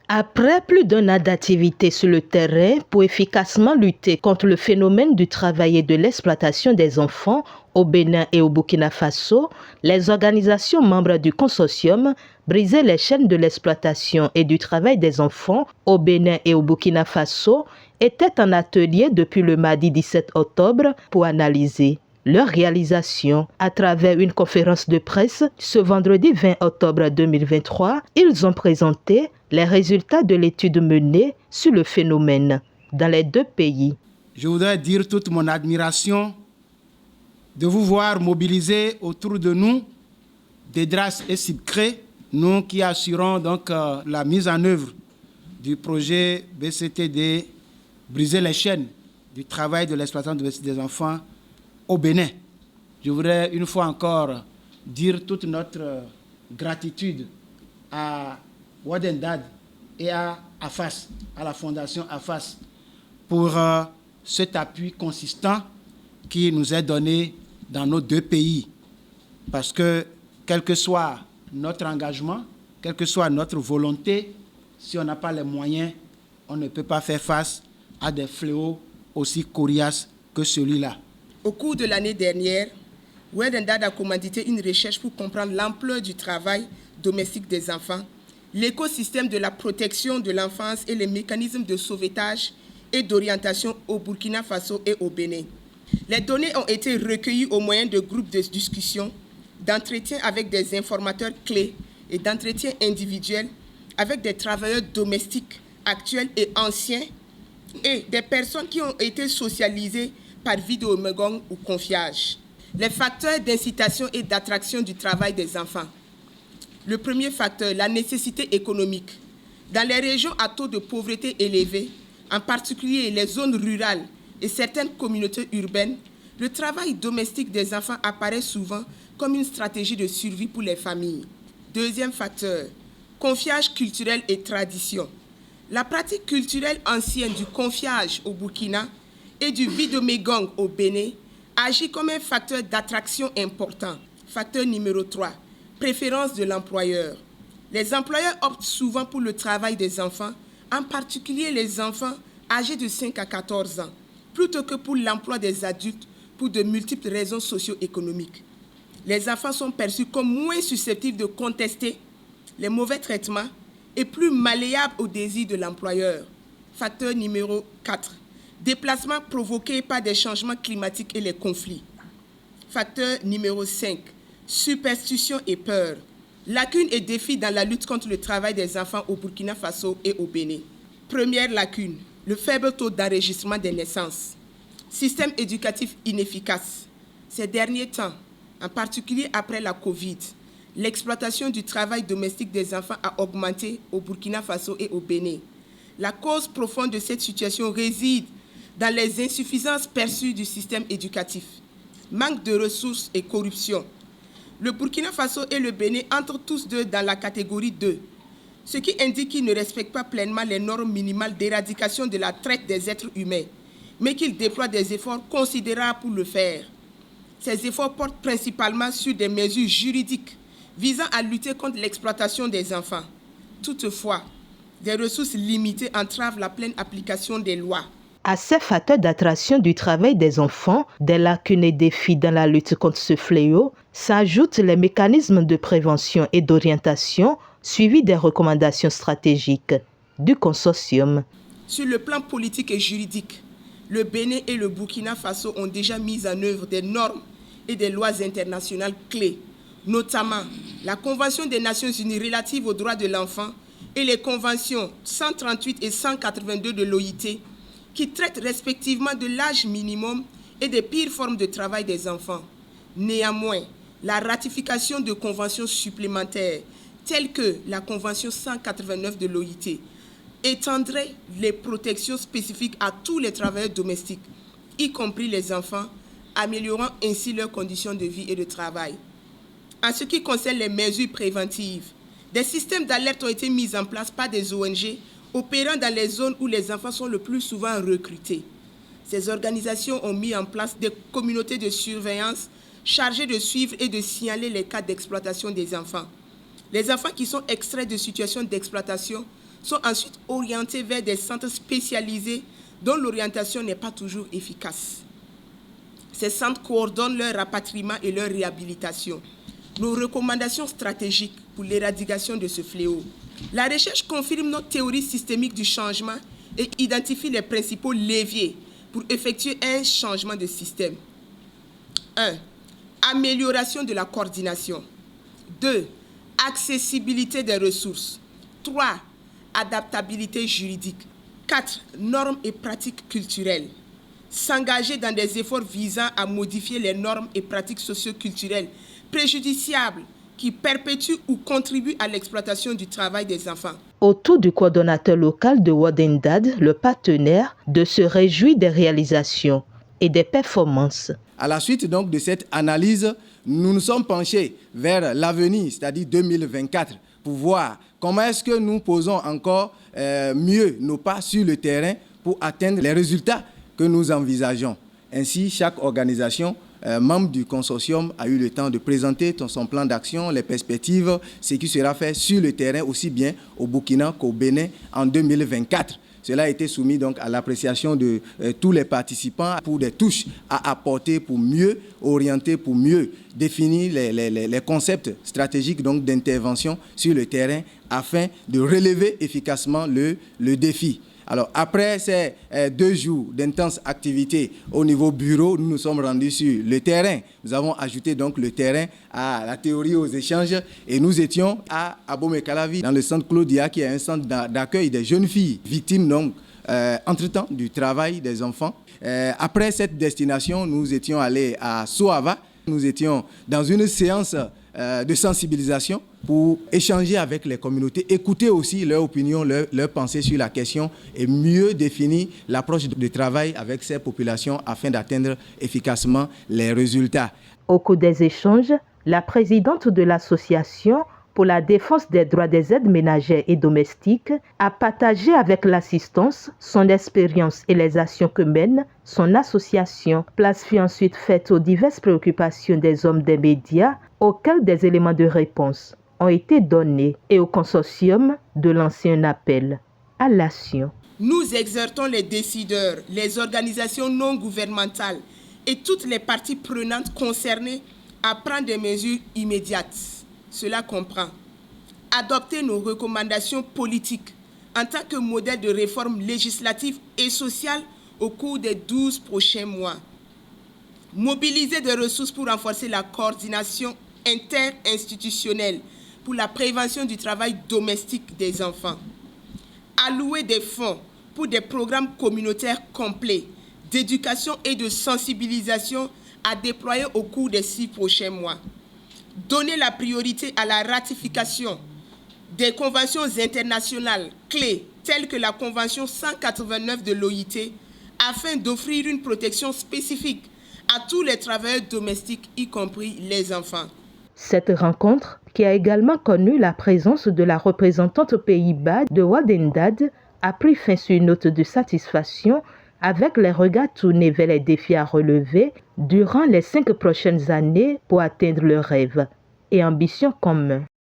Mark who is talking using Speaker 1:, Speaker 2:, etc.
Speaker 1: Après plus d'un an d'activité sur le terrain pour efficacement lutter contre le phénomène du travail et de l'exploitation des enfants au Bénin et au Burkina Faso, les organisations membres du consortium Briser les chaînes de l'exploitation et du travail des enfants au Bénin et au Burkina Faso étaient en atelier depuis le mardi 17 octobre pour analyser leur réalisation. À travers une conférence de presse ce vendredi 20 octobre 2023, ils ont présenté les résultats de l'étude menée sur le phénomène dans les deux pays.
Speaker 2: Je voudrais dire toute mon admiration de vous voir mobiliser autour de nous DEDRAS et SIPCRE, nous qui assurons donc la mise en œuvre du projet BCTD Briser les chaînes du travail de l'exploitation des enfants au Bénin. Je voudrais une fois encore dire toute notre gratitude à Wadendad et à AFAS, à la fondation AFAS, pour cet appui consistant qui nous est donné dans nos deux pays. Parce que, quel que soit notre engagement, quelle que soit notre volonté, si on n'a pas les moyens, on ne peut pas faire face à des fléaux aussi coriaces que celui-là.
Speaker 3: Au cours de l'année dernière, Wadendad a commandité une recherche pour comprendre l'ampleur du travail domestique des enfants, l'écosystème de la protection de l'enfance et les mécanismes de sauvetage et d'orientation au Burkina Faso et au Bénin. Les données ont été recueillies au moyen de groupes de discussion, d'entretiens avec des informateurs clés et d'entretiens individuels avec des travailleurs domestiques actuels et anciens et des personnes qui ont été socialisées par vidéomegong ou confiage. Les facteurs d'incitation et d'attraction du travail des enfants. Le premier facteur, la nécessité économique. Dans les régions à taux de pauvreté élevé, en particulier les zones rurales et certaines communautés urbaines, le travail domestique des enfants apparaît souvent comme une stratégie de survie pour les familles. Deuxième facteur, confiage culturel et tradition. La pratique culturelle ancienne du confiage au Burkina et du vidéomegong au Bénin agit comme un facteur d'attraction important. Facteur numéro 3, préférence de l'employeur. Les employeurs optent souvent pour le travail des enfants, en particulier les enfants âgés de 5 à 14 ans, plutôt que pour l'emploi des adultes pour de multiples raisons socio-économiques. Les enfants sont perçus comme moins susceptibles de contester les mauvais traitements et plus malléables au désir de l'employeur. Facteur numéro 4. Déplacement provoqué par des changements climatiques et les conflits. Facteur numéro 5. Superstition et peur. Lacunes et défis dans la lutte contre le travail des enfants au Burkina Faso et au Bénin. Première lacune, le faible taux d'enregistrement des naissances. Système éducatif inefficace. Ces derniers temps, en particulier après la Covid, l'exploitation du travail domestique des enfants a augmenté au Burkina Faso et au Bénin. La cause profonde de cette situation réside dans les insuffisances perçues du système éducatif, manque de ressources et corruption. Le Burkina Faso et le Bénin entrent tous deux dans la catégorie 2, ce qui indique qu'ils ne respectent pas pleinement les normes minimales d'éradication de la traite des êtres humains, mais qu'ils déploient des efforts considérables pour le faire. Ces efforts portent principalement sur des mesures juridiques visant à lutter contre l'exploitation des enfants. Toutefois, des ressources limitées entravent la pleine application des lois.
Speaker 1: À ces facteurs d'attraction du travail des enfants, des lacunes et défis dans la lutte contre ce fléau, s'ajoutent les mécanismes de prévention et d'orientation suivis des recommandations stratégiques du consortium.
Speaker 3: Sur le plan politique et juridique, le Bénin et le Burkina Faso ont déjà mis en œuvre des normes et des lois internationales clés, notamment la Convention des Nations Unies relative aux droits de l'enfant et les conventions 138 et 182 de l'OIT, qui traitent respectivement de l'âge minimum et des pires formes de travail des enfants. Néanmoins, la ratification de conventions supplémentaires, telles que la Convention 189 de l'OIT, étendrait les protections spécifiques à tous les travailleurs domestiques, y compris les enfants, améliorant ainsi leurs conditions de vie et de travail. En ce qui concerne les mesures préventives, des systèmes d'alerte ont été mis en place par des ONG opérant dans les zones où les enfants sont le plus souvent recrutés. Ces organisations ont mis en place des communautés de surveillance chargées de suivre et de signaler les cas d'exploitation des enfants. Les enfants qui sont extraits de situations d'exploitation sont ensuite orientés vers des centres spécialisés dont l'orientation n'est pas toujours efficace. Ces centres coordonnent leur rapatriement et leur réhabilitation. Nos recommandations stratégiques pour l'éradication de ce fléau. La recherche confirme notre théorie systémique du changement et identifie les principaux leviers pour effectuer un changement de système. 1. Amélioration de la coordination. 2. Accessibilité des ressources. 3. Adaptabilité juridique. 4. Normes et pratiques culturelles. S'engager dans des efforts visant à modifier les normes et pratiques socio-culturelles préjudiciables qui perpétuent ou contribuent à l'exploitation du travail des enfants.
Speaker 1: Autour du coordonnateur local de Ouadendade, le partenaire, de se réjouir des réalisations et des performances.
Speaker 4: À la suite donc de cette analyse, nous nous sommes penchés vers l'avenir, c'est-à-dire 2024, pour voir comment est-ce que nous posons encore mieux nos pas sur le terrain pour atteindre les résultats que nous envisageons. Ainsi, chaque organisation membre du consortium a eu le temps de présenter son plan d'action, les perspectives, ce qui sera fait sur le terrain aussi bien au Burkina qu'au Bénin en 2024. Cela a été soumis donc à l'appréciation de tous les participants pour des touches à apporter pour mieux orienter, pour mieux définir les concepts stratégiques donc d'intervention sur le terrain afin de relever efficacement le défi. Alors, après ces 2 jours d'intenses activités au niveau bureau, nous nous sommes rendus sur le terrain. Nous avons ajouté donc le terrain à la théorie, aux échanges. Et nous étions à Abomey-Calavi, dans le centre Claudia, qui est un centre d'accueil des jeunes filles victimes, donc, entre-temps, du travail des enfants. Après cette destination, nous étions allés à Soava. Nous étions dans une séance de sensibilisation pour échanger avec les communautés, écouter aussi leur opinion, leur pensée sur la question et mieux définir l'approche de travail avec ces populations afin d'atteindre efficacement les résultats.
Speaker 1: Au cours des échanges, la présidente de l'association pour la défense des droits des aides ménagères et domestiques a partagé avec l'assistance son expérience et les actions que mène son association. Place fut ensuite faite aux diverses préoccupations des hommes des médias auxquels des éléments de réponse ont été donnés et au consortium de lancer un appel à l'action.
Speaker 3: Nous exhortons les décideurs, les organisations non gouvernementales et toutes les parties prenantes concernées à prendre des mesures immédiates. Cela comprend adopter nos recommandations politiques en tant que modèle de réforme législative et sociale au cours des 12 prochains mois. Mobiliser des ressources pour renforcer la coordination interinstitutionnelle pour la prévention du travail domestique des enfants. Allouer des fonds pour des programmes communautaires complets d'éducation et de sensibilisation à déployer au cours des 6 prochains mois. Donner la priorité à la ratification des conventions internationales clés telles que la Convention 189 de l'OIT afin d'offrir une protection spécifique à tous les travailleurs domestiques, y compris les enfants.
Speaker 1: Cette rencontre, qui a également connu la présence de la représentante aux Pays-Bas de Ouadendade, a pris fin sur une note de satisfaction avec les regards tournés vers les défis à relever durant les 5 prochaines années pour atteindre le rêve et ambition commun.